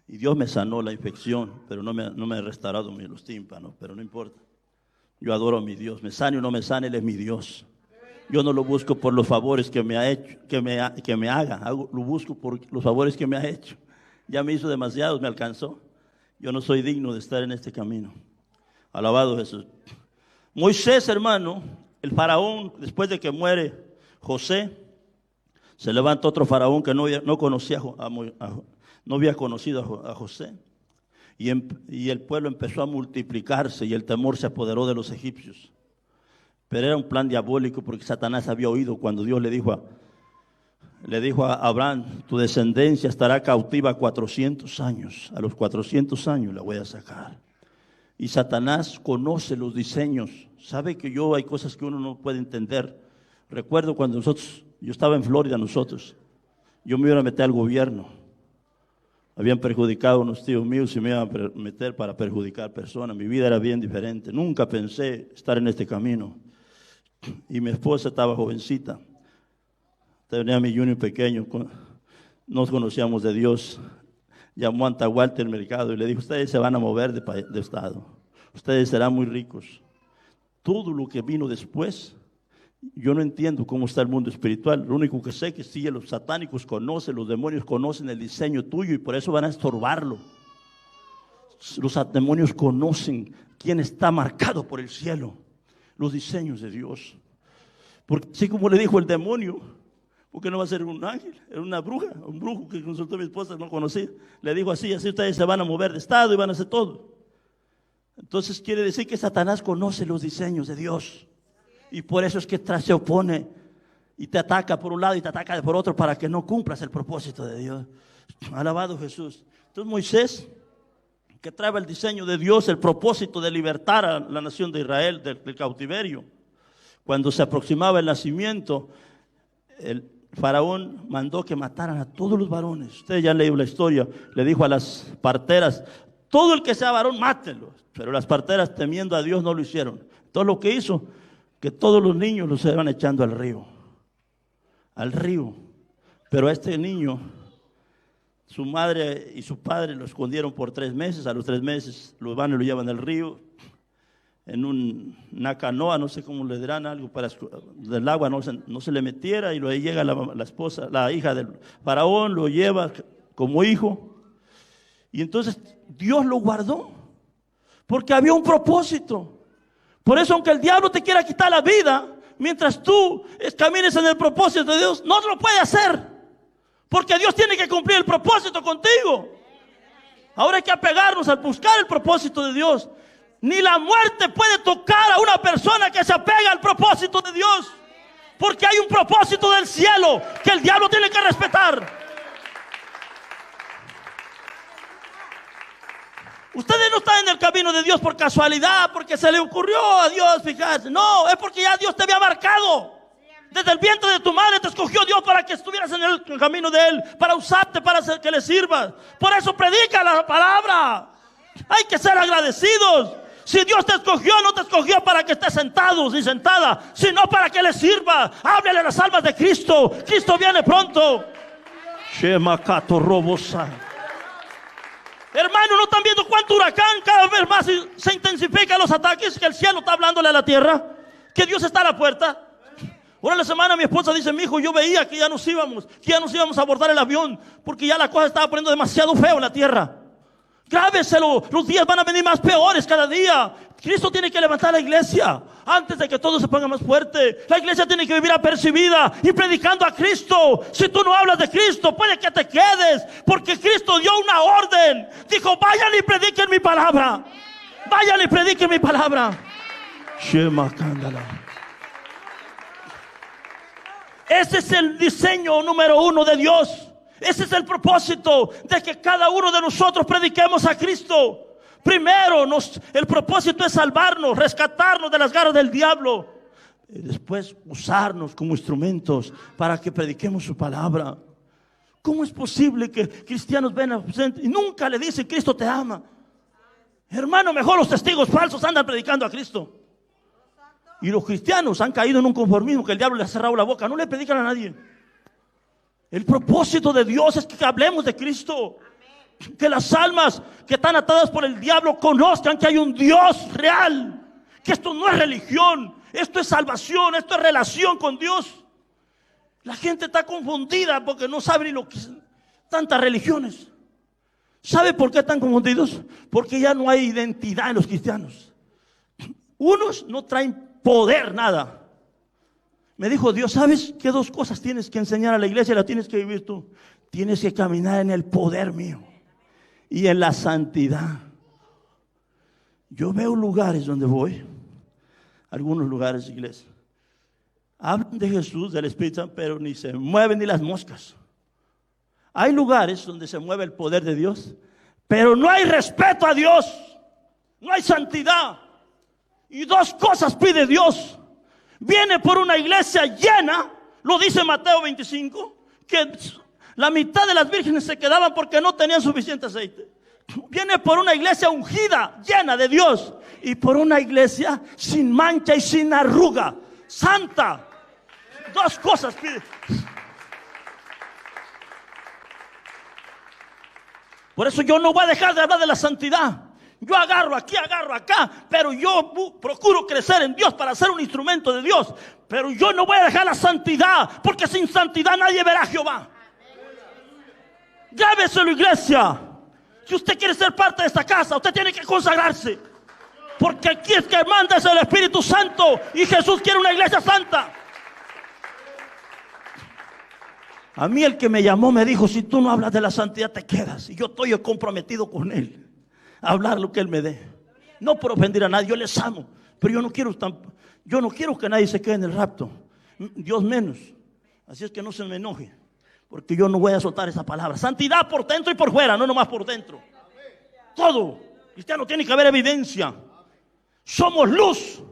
Y Dios me sanó la infección, pero no me ha restaurado los tímpanos, pero no importa. Yo adoro a mi Dios, me sane o no me sane, Él es mi Dios. Yo no lo busco por los favores que me ha hecho, que me haga, lo busco por los favores que me ha hecho. Ya me hizo demasiados, me alcanzó. Yo no soy digno de estar en este camino. Alabado Jesús. Moisés, hermano, el faraón, después de que muere José, se levanta otro faraón que no había conocido a José. Y el pueblo empezó a multiplicarse y el temor se apoderó de los egipcios. Pero era un plan diabólico porque Satanás había oído cuando Dios le dijo a Abraham, tu descendencia estará cautiva 400 años. A los 400 años la voy a sacar. Y Satanás conoce los diseños. Sabe que hay cosas que uno no puede entender. Recuerdo cuando yo estaba en Florida, yo me iba a meter al gobierno. Habían perjudicado a unos tíos míos y me iban a meter para perjudicar personas. Mi vida era bien diferente. Nunca pensé estar en este camino. Y mi esposa estaba jovencita. Tenía a mi junior pequeño. Nos conocíamos de Dios. Llamó a Walter Mercado y le dijo, ustedes se van a mover de estado. Ustedes serán muy ricos. Todo lo que vino después, yo no entiendo cómo está el mundo espiritual. Lo único que sé es que sí, los satánicos conocen, los demonios conocen el diseño tuyo y por eso van a estorbarlo. Los demonios conocen quién está marcado por el cielo, los diseños de Dios. Porque así como le dijo el demonio, porque no va a ser un ángel, era una bruja, un brujo que consultó a mi esposa, no conocía. Le dijo así ustedes se van a mover de estado y van a hacer todo. Entonces quiere decir que Satanás conoce los diseños de Dios. Y por eso es que se opone y te ataca por un lado y te ataca por otro para que no cumplas el propósito de Dios. Alabado Jesús. Entonces Moisés, que trae el diseño de Dios, el propósito de libertar a la nación de Israel del cautiverio. Cuando se aproximaba el nacimiento, el faraón mandó que mataran a todos los varones. Ustedes ya han leído la historia. Le dijo a las parteras, todo el que sea varón, mátenlo. Pero las parteras, temiendo a Dios, no lo hicieron. Todo lo que hizo, que todos los niños los iban echando al río. Al río. Pero a este niño, su madre y su padre lo escondieron por 3 meses. A los 3 meses lo van y lo llevan al río. En una canoa, no sé cómo le dirán algo para del agua no se le metiera, y luego llega la esposa, la hija del faraón, lo lleva como hijo. Y entonces Dios lo guardó porque había un propósito. Por eso, aunque el diablo te quiera quitar la vida, mientras tú camines en el propósito de Dios, no lo puede hacer, porque Dios tiene que cumplir el propósito contigo. Ahora hay que apegarnos al buscar el propósito de Dios. Ni la muerte puede tocar a una persona que se apega al propósito de Dios, porque hay un propósito del cielo que el diablo tiene que respetar. Ustedes no están en el camino de Dios por casualidad, porque se le ocurrió a Dios fijarse. No, es porque ya Dios te había marcado. Desde el vientre de tu madre te escogió Dios para que estuvieras en el camino de Él, para usarte, para hacer que le sirvas. Por eso predica la palabra. Hay que ser agradecidos. Si Dios te escogió, no te escogió para que estés sentado ni sentada, sino para que le sirva. Háblale a las almas de Cristo. Cristo viene pronto. Shemakato robosa. Hermano, ¿no están viendo cuánto huracán? Cada vez más se intensifican los ataques, que el cielo está hablándole a la tierra, que Dios está a la puerta. Ahora en la semana mi esposa dice, mi hijo, yo veía que ya nos íbamos a abordar el avión, porque ya la cosa estaba poniendo demasiado feo en la tierra. Grábeselo, los días van a venir más peores cada día. Cristo tiene que levantar la iglesia antes de que todo se ponga más fuerte. La iglesia tiene que vivir apercibida y predicando a Cristo. Si tú no hablas de Cristo, puede que te quedes, porque Cristo dio una orden. Dijo: vayan y prediquen mi palabra. Vayan y prediquen mi palabra. Shema Cándala. Ese es el diseño número 1 de Dios. Ese es el propósito, de que cada uno de nosotros prediquemos a Cristo. Primero, el propósito es salvarnos, rescatarnos de las garras del diablo. Y después usarnos como instrumentos para que prediquemos su palabra. ¿Cómo es posible que cristianos ven a gente y nunca le dicen: Cristo te ama? Hermano, mejor los testigos falsos andan predicando a Cristo. Y los cristianos han caído en un conformismo que el diablo les ha cerrado la boca. No le predican a nadie. El propósito de Dios es que hablemos de Cristo. Que las almas que están atadas por el diablo conozcan que hay un Dios real. Que esto no es religión, esto es salvación, esto es relación con Dios. La gente está confundida porque no sabe ni lo que son tantas religiones. ¿Sabe por qué están confundidos? Porque ya no hay identidad en los cristianos. Unos no traen poder, nada. Me dijo Dios: ¿sabes qué 2 cosas tienes que enseñar a la iglesia? Las tienes que vivir tú. Tienes que caminar en el poder mío y en la santidad. Yo veo lugares donde voy, algunos lugares, iglesia, hablan de Jesús, del Espíritu Santo, pero ni se mueven ni las moscas. Hay lugares donde se mueve el poder de Dios, pero no hay respeto a Dios, no hay santidad. Y 2 cosas pide Dios. Viene por una iglesia llena, lo dice Mateo 25, que la mitad de las vírgenes se quedaban porque no tenían suficiente aceite. Viene por una iglesia ungida, llena de Dios, y por una iglesia sin mancha y sin arruga, santa. 2 cosas pide. Por eso yo no voy a dejar de hablar de la santidad. Yo agarro aquí, agarro acá, pero yo procuro crecer en Dios para ser un instrumento de Dios. Pero yo no voy a dejar la santidad, porque sin santidad nadie verá a Jehová. Grábeselo, iglesia. Si usted quiere ser parte de esta casa, usted tiene que consagrarse, porque aquí es que manda es el Espíritu Santo, y Jesús quiere una iglesia santa. A mí el que me llamó me dijo: si tú no hablas de la santidad te quedas. Y yo estoy comprometido con Él a hablar lo que Él me dé. No por ofender a nadie, yo les amo, pero yo no quiero que nadie se quede en el rapto, Dios menos. Así es que no se me enoje, porque yo no voy a soltar esa palabra. Santidad por dentro y por fuera, no nomás por dentro. Todo cristiano tiene que haber evidencia. Somos luz.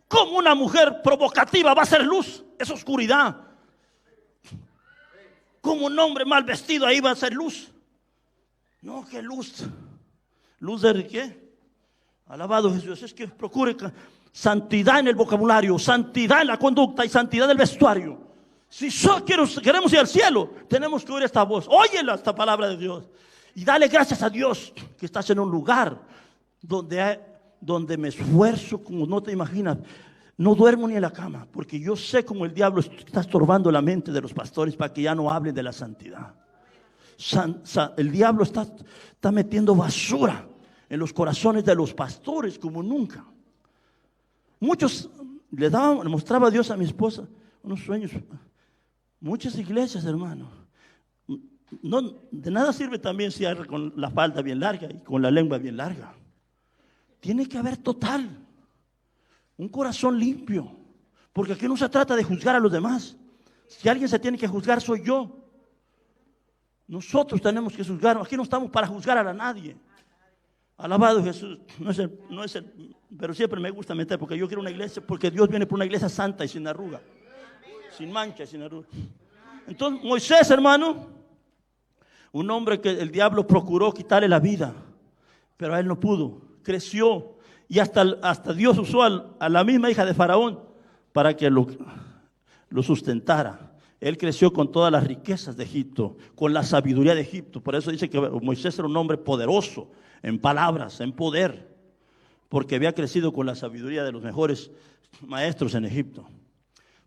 ¿Cómo una mujer provocativa va a ser luz? Es oscuridad. ¿Cómo un hombre mal vestido ahí va a ser luz? No, que luz. ¿Luz de qué? Alabado Jesús. Es que procure santidad en el vocabulario, santidad en la conducta y santidad del vestuario. Si queremos ir al cielo, tenemos que oír esta voz. Óyela, esta palabra de Dios. Y dale gracias a Dios que estás en un lugar donde me esfuerzo como no te imaginas. No duermo ni en la cama, porque yo sé cómo el diablo está estorbando la mente de los pastores para que ya no hablen de la santidad. El diablo está metiendo basura en los corazones de los pastores como nunca. Muchos le mostraba a Dios, a mi esposa, unos sueños. Muchas iglesias, hermano, no, de nada sirve también si hay con la falda bien larga y con la lengua bien larga. Tiene que haber total, un corazón limpio, porque aquí no se trata de juzgar a los demás. Si alguien se tiene que juzgar, soy yo. Nosotros tenemos que juzgar. Aquí no estamos para juzgar a nadie. Alabado Jesús. No es el, pero siempre me gusta meter, porque yo quiero una iglesia, porque Dios viene por una iglesia santa y sin arruga, sin mancha y sin arruga. Entonces Moisés, hermano, un hombre que el diablo procuró quitarle la vida, pero a él no pudo. Creció y hasta Dios usó a la misma hija de Faraón para que lo sustentara. Él creció con todas las riquezas de Egipto, con la sabiduría de Egipto. Por eso dice que Moisés era un hombre poderoso en palabras, en poder, porque había crecido con la sabiduría de los mejores maestros en Egipto.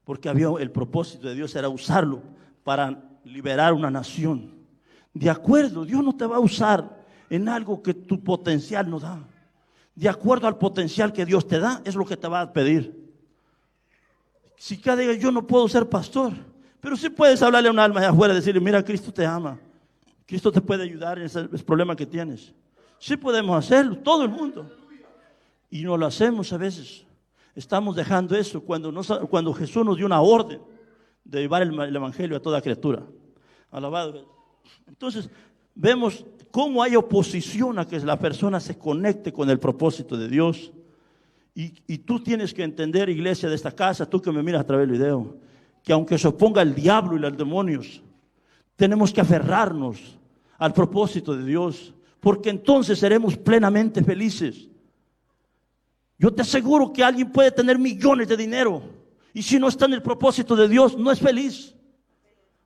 Porque el propósito de Dios era usarlo para liberar una nación. De acuerdo, Dios no te va a usar en algo que tu potencial no da. De acuerdo al potencial que Dios te da, es lo que te va a pedir. Si cada día yo no puedo ser pastor, pero sí puedes hablarle a un alma de afuera y decirle, mira, Cristo te ama. Cristo te puede ayudar en ese problema que tienes. Sí podemos hacerlo, todo el mundo. Y no lo hacemos a veces. Estamos dejando eso cuando Jesús nos dio una orden de llevar el evangelio a toda criatura. Alabado. Entonces, vemos cómo hay oposición a que la persona se conecte con el propósito de Dios. Y tú tienes que entender, iglesia de esta casa, tú que me miras a través del video, que aunque se oponga el diablo y los demonios, tenemos que aferrarnos al propósito de Dios, porque entonces seremos plenamente felices. Yo te aseguro que alguien puede tener millones de dinero y si no está en el propósito de Dios, no es feliz.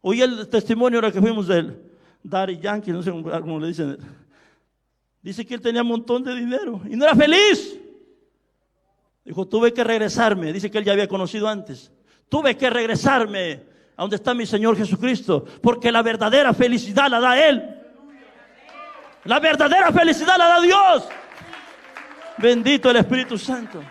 Oí el testimonio ahora que fuimos del Daddy Yankee, no sé cómo le dicen. Dice que él tenía un montón de dinero y no era feliz. Dijo, tuve que regresarme. Dice que él ya había conocido antes. Tuve que regresarme a donde está mi Señor Jesucristo, porque la verdadera felicidad la da Él. La verdadera felicidad la da Dios. Bendito el Espíritu Santo.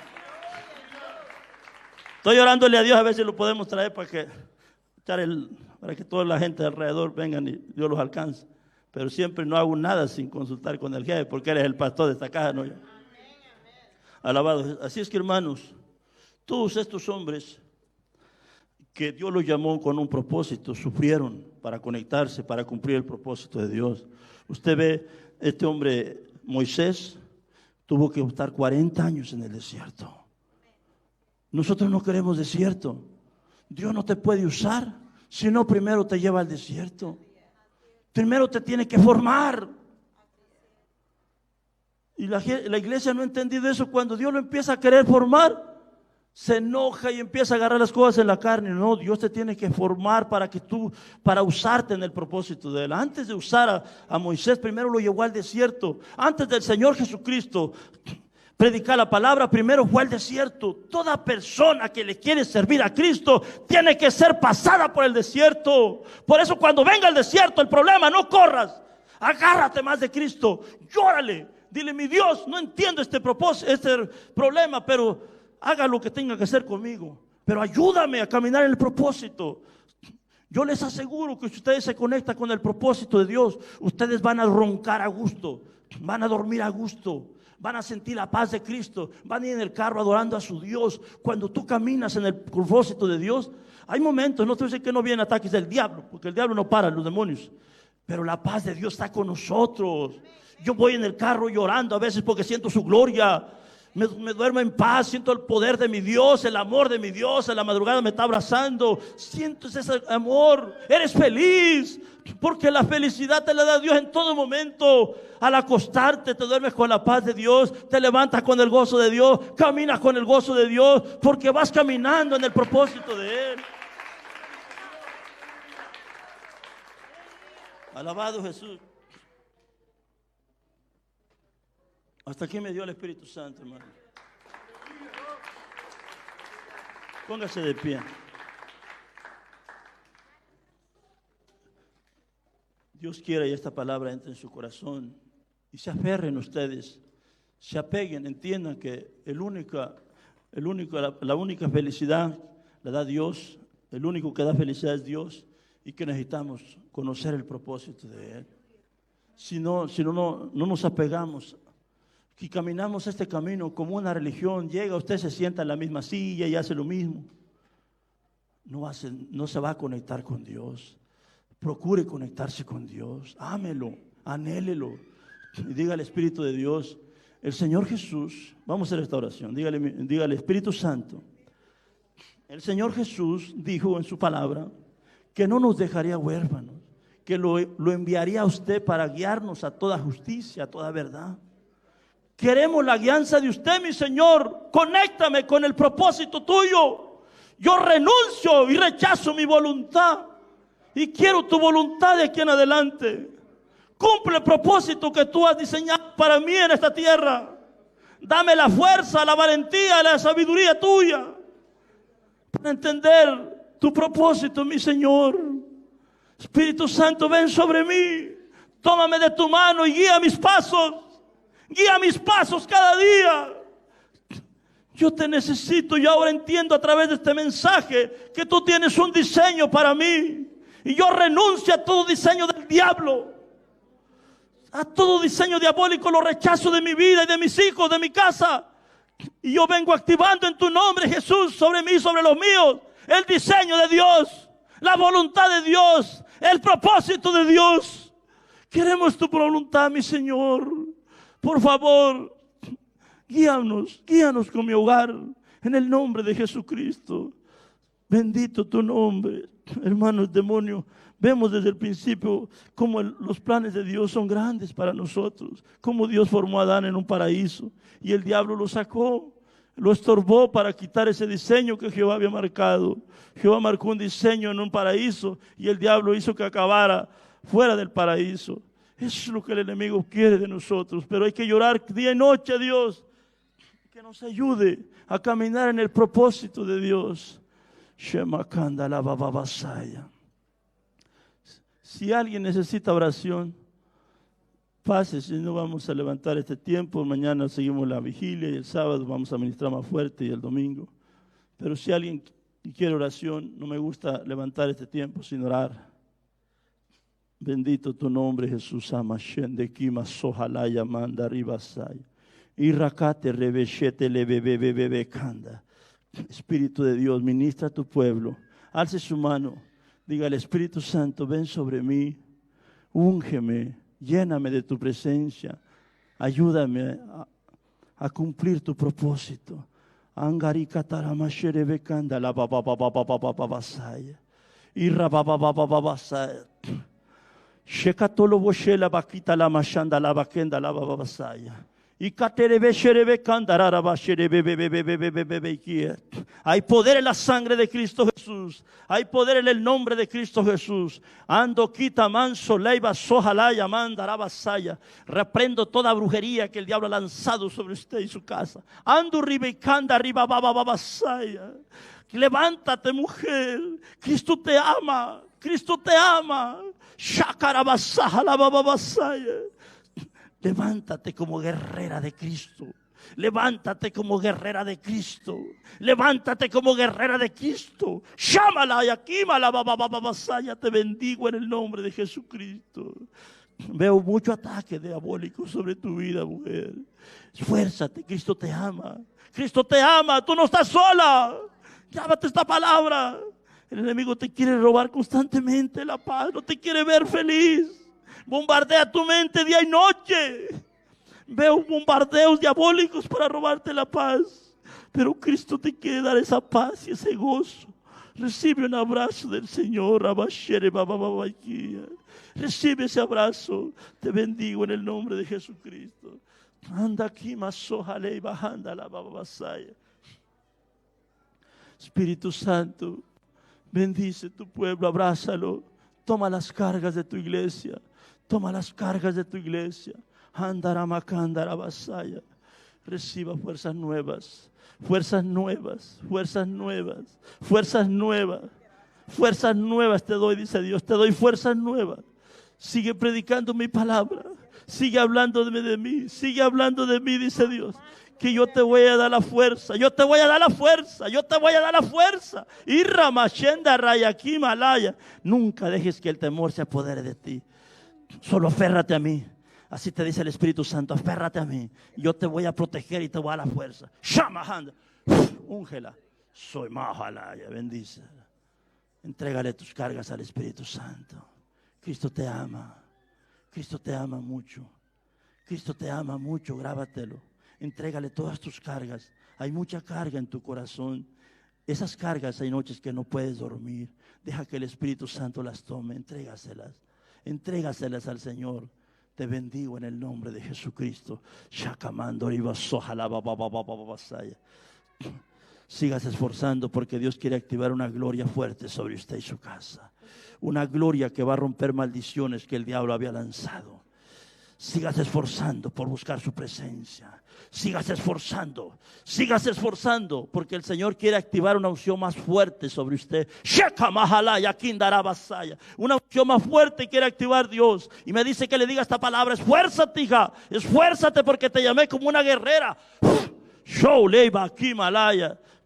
Estoy orándole a Dios a ver si lo podemos traer para que toda la gente alrededor vengan y Dios los alcance. Pero siempre no hago nada sin consultar con el jefe, porque eres el pastor de esta casa, ¿no? Alabado. Así es que, hermanos, todos estos hombres que Dios los llamó con un propósito, sufrieron para conectarse, para cumplir el propósito de Dios. Usted ve, este hombre Moisés tuvo que estar 40 años en el desierto. Nosotros no queremos desierto. Dios no te puede usar si no primero te lleva al desierto. Primero te tiene que formar. Y la iglesia no ha entendido eso. Cuando Dios lo empieza a querer formar, se enoja y empieza a agarrar las cosas en la carne. No, Dios te tiene que formar para usarte en el propósito de Él. Antes de usar a Moisés, primero lo llevó al desierto. Antes del Señor Jesucristo predicar la palabra, primero fue al desierto. Toda persona que le quiere servir a Cristo tiene que ser pasada por el desierto. Por eso cuando venga el desierto, el problema, no corras. Agárrate más de Cristo. Llórale. Dile, mi Dios, no entiendo este problema, pero haga lo que tenga que hacer conmigo. Pero ayúdame a caminar en el propósito. Yo les aseguro que si ustedes se conectan con el propósito de Dios, ustedes van a roncar a gusto, van a dormir a gusto, van a sentir la paz de Cristo, van a ir en el carro adorando a su Dios. Cuando tú caminas en el propósito de Dios, hay momentos, no te dicen que no vienen ataques del diablo, porque el diablo no para, los demonios, pero la paz de Dios está con nosotros. Yo voy en el carro llorando a veces porque siento su gloria. Me duermo en paz, siento el poder de mi Dios, el amor de mi Dios. En la madrugada me está abrazando. Siento ese amor. Eres feliz porque la felicidad te la da Dios en todo momento. Al acostarte te duermes con la paz de Dios, te levantas con el gozo de Dios, caminas con el gozo de Dios, porque vas caminando en el propósito de Él. Alabado Jesús. Hasta aquí me dio el Espíritu Santo, hermano. Póngase de pie. Dios quiere que esta palabra entre en su corazón y se aferren ustedes, se apeguen, entiendan que la única felicidad la da Dios, el único que da felicidad es Dios y que necesitamos conocer el propósito de Él. Si no nos apegamos y caminamos este camino como una religión, llega, usted se sienta en la misma silla y hace lo mismo, no se va a conectar con Dios. Procure conectarse con Dios, ámelo, anhélelo y diga al Espíritu de Dios, el Señor Jesús, vamos a hacer esta oración, dígale Espíritu Santo, el Señor Jesús dijo en su palabra que no nos dejaría huérfanos, que lo enviaría a usted para guiarnos a toda justicia, a toda verdad. Queremos la guianza de usted, mi Señor. Conéctame con el propósito tuyo. Yo renuncio y rechazo mi voluntad y quiero tu voluntad de aquí en adelante. Cumple el propósito que tú has diseñado para mí en esta tierra. Dame la fuerza, la valentía, la sabiduría tuya para entender tu propósito, mi Señor. Espíritu Santo, ven sobre mí. Tómame de tu mano y guía mis pasos. Guía mis pasos cada día. Yo te necesito y ahora entiendo a través de este mensaje que tú tienes un diseño para mí. Y yo renuncio a todo diseño del diablo. A todo diseño diabólico lo rechazo de mi vida y de mis hijos, de mi casa. Y yo vengo activando en tu nombre, Jesús, sobre mí, sobre los míos, el diseño de Dios, la voluntad de Dios, el propósito de Dios. Queremos tu voluntad, mi Señor. Por favor, guíanos con mi hogar, en el nombre de Jesucristo. Bendito tu nombre. Hermanos, demonio, vemos desde el principio cómo los planes de Dios son grandes para nosotros. Cómo Dios formó a Adán en un paraíso y el diablo lo sacó, lo estorbó para quitar ese diseño que Jehová había marcado. Jehová marcó un diseño en un paraíso y el diablo hizo que acabara fuera del paraíso. Eso es lo que el enemigo quiere de nosotros, pero hay que llorar día y noche a Dios que nos ayude a caminar en el propósito de Dios. Shemakanda la bababasaya. Si alguien necesita oración, pase, si no vamos a levantar este tiempo. Mañana seguimos la vigilia y el sábado vamos a ministrar más fuerte y el domingo. Pero si alguien quiere oración, no me gusta levantar este tiempo sin orar. Bendito tu nombre, Jesús. Amashende kima sohalaya manda ribasaya. Irrakate rebeshete lebebebebe kanda. Espíritu de Dios, ministra a tu pueblo. Alce su mano. Diga al Espíritu Santo, ven sobre mí. Úngeme. Lléname de tu presencia. Ayúdame a cumplir tu propósito. Angarikataramasherebe kanda la bababababababasaya. Irrabababababasaya. Shekatolo boshela bakita la mashanda la bakenda la bababasaya. Hay poder en la sangre de Cristo Jesús. Hay poder en el nombre de Cristo Jesús. Ando quita manso leiva sojalaya mandarabasaya. Reprendo toda brujería que el diablo ha lanzado sobre usted y su casa. Ando ribecanda riba babababasaya. Levántate, mujer. Cristo te ama. Cristo te ama. Shakarabasaja la bababasaya. Levántate como guerrera de Cristo. Levántate como guerrera de Cristo. Levántate como guerrera de Cristo. Llámala y aquí la babababasaya. Te bendigo en el nombre de Jesucristo. Veo mucho ataque diabólico sobre tu vida, mujer. Esfuérzate, Cristo te ama. Cristo te ama, tú no estás sola. Llámate esta palabra. El enemigo te quiere robar constantemente la paz. No te quiere ver feliz. Bombardea tu mente día y noche. Veo bombardeos diabólicos para robarte la paz. Pero Cristo te quiere dar esa paz y ese gozo. Recibe un abrazo del Señor. Recibe ese abrazo. Te bendigo en el nombre de Jesucristo. Anda aquí, masojale y bajanda la bababasaya. Espíritu Santo, bendice tu pueblo, abrázalo. Toma las cargas de tu iglesia. Toma las cargas de tu iglesia. Andaramakandarabasaya. Reciba fuerzas nuevas. Fuerzas nuevas. Fuerzas nuevas. Fuerzas nuevas. Fuerzas nuevas te doy, dice Dios. Te doy fuerzas nuevas. Sigue predicando mi palabra. Sigue hablando de mí. Sigue hablando de mí, dice Dios. Que yo te voy a dar la fuerza. Yo te voy a dar la fuerza. Yo te voy a dar la fuerza. Irramashenda rayaki malaya. Nunca dejes que el temor se apodere de ti. Solo aférrate a mí. Así te dice el Espíritu Santo. Aférrate a mí. Yo te voy a proteger y te voy a dar la fuerza. Shamahanda. Úngela. Soy mahalaya. Bendícela. Entrégale tus cargas al Espíritu Santo. Cristo te ama. Cristo te ama mucho. Cristo te ama mucho. Grábatelo. Entrégale todas tus cargas. Hay mucha carga en tu corazón. Esas cargas hay noches que no puedes dormir. Deja que el Espíritu Santo las tome. Entrégaselas. Entrégaselas al Señor. Te bendigo en el nombre de Jesucristo. Sigas esforzando porque Dios quiere activar una gloria fuerte sobre usted y su casa. Una gloria que va a romper maldiciones que el diablo había lanzado. Sígase esforzando por buscar su presencia. Sígase esforzando, porque el Señor quiere activar una unción más fuerte sobre usted. Una unción más fuerte quiere activar Dios. Y me dice que le diga esta palabra: esfuérzate, hija, esfuérzate, porque te llamé como una guerrera.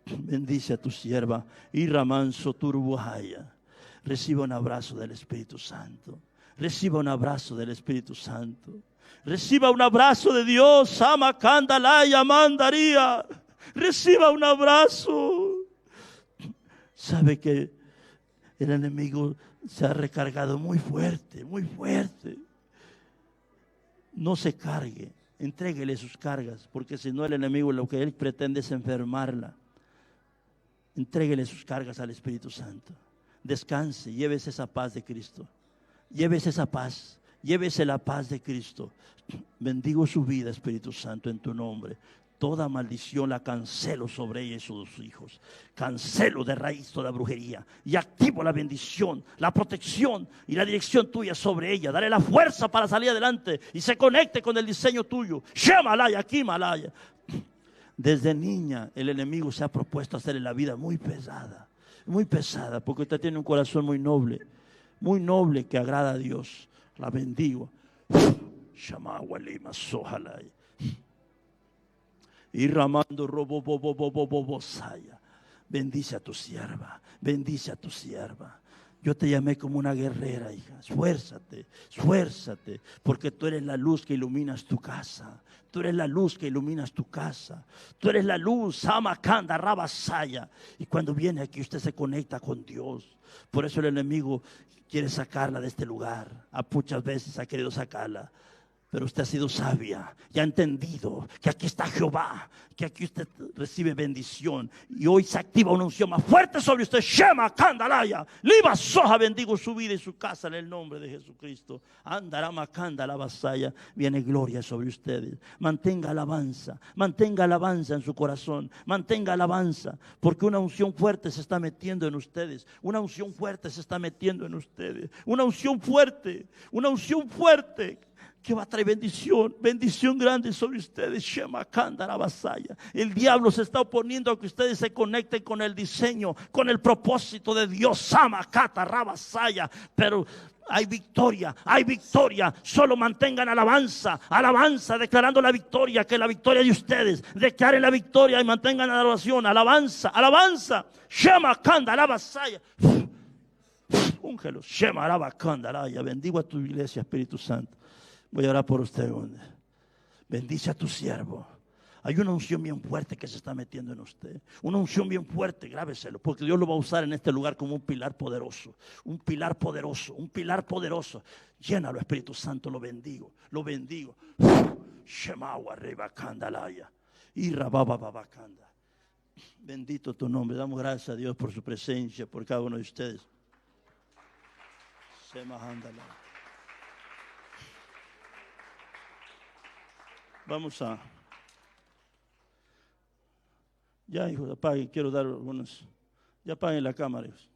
Bendice a tu sierva y Ramanso Turbuhaya. Reciba un abrazo del Espíritu Santo. Reciba un abrazo del Espíritu Santo. Reciba un abrazo de Dios. Amakandalaya mandaría. Reciba un abrazo. Sabe que el enemigo se ha recargado muy fuerte, muy fuerte. No se cargue. Entréguele sus cargas, porque si no, el enemigo lo que él pretende es enfermarla. Entréguele sus cargas al Espíritu Santo. Descanse, llévese esa paz de Cristo. Llévese esa paz, llévese la paz de Cristo. Bendigo su vida, Espíritu Santo, en tu nombre. Toda maldición la cancelo sobre ella y sus hijos. Cancelo de raíz toda brujería y activo la bendición, la protección y la dirección tuya sobre ella. Dale la fuerza para salir adelante y se conecte con el diseño tuyo. Shemalaya, Kimalaya. Desde niña el enemigo se ha propuesto hacerle la vida muy pesada, porque usted tiene un corazón muy noble que agrada a Dios. La bendigo. Y ramando bendice a tu sierva, bendice a tu sierva. Yo te llamé como una guerrera, hija. Esfuérzate, porque tú eres la luz que iluminas tu casa. Tú eres la luz que iluminas tu casa. Tú eres la luz, Samakanda, Rabasaya. Y cuando viene aquí, usted se conecta con Dios. Por eso el enemigo quiere sacarla de este lugar. A muchas veces ha querido sacarla. Pero usted ha sido sabia y ha entendido que aquí está Jehová, que aquí usted recibe bendición. Y hoy se activa una unción más fuerte sobre usted. Shema, Kandalaya, Liba Soja, bendigo su vida y su casa en el nombre de Jesucristo. Andarama, Kandala, Basaya, viene gloria sobre ustedes. Mantenga alabanza en su corazón. Mantenga alabanza, porque una unción fuerte se está metiendo en ustedes. Una unción fuerte se está metiendo en ustedes. Una unción fuerte que va a traer bendición grande sobre ustedes. Shema Kandara Basaya. El diablo se está oponiendo a que ustedes se conecten con el diseño, con el propósito de Dios. Sama Kata Rabasaya. Pero hay victoria. Solo mantengan alabanza, declarando la victoria, que la victoria de ustedes. Declaren la victoria y mantengan la oración. Alabanza. Shema Kandara Basaya. Úngelo. Shema Rabakandara. Bendigo a tu iglesia, Espíritu Santo. Voy a orar por usted. Bendice a tu siervo. Hay una unción bien fuerte que se está metiendo en usted. Una unción bien fuerte, grábeselo, porque Dios lo va a usar en este lugar como un pilar poderoso. Llénalo, Espíritu Santo, lo bendigo. Shemawa Reba Kandalaya. Y Rabababakanda. Bendito tu nombre. Damos gracias a Dios por su presencia, por cada uno de ustedes. Semahandala. Vamos a... Ya, hijos, apaguen. Quiero dar algunos... Ya apaguen la cámara, hijos.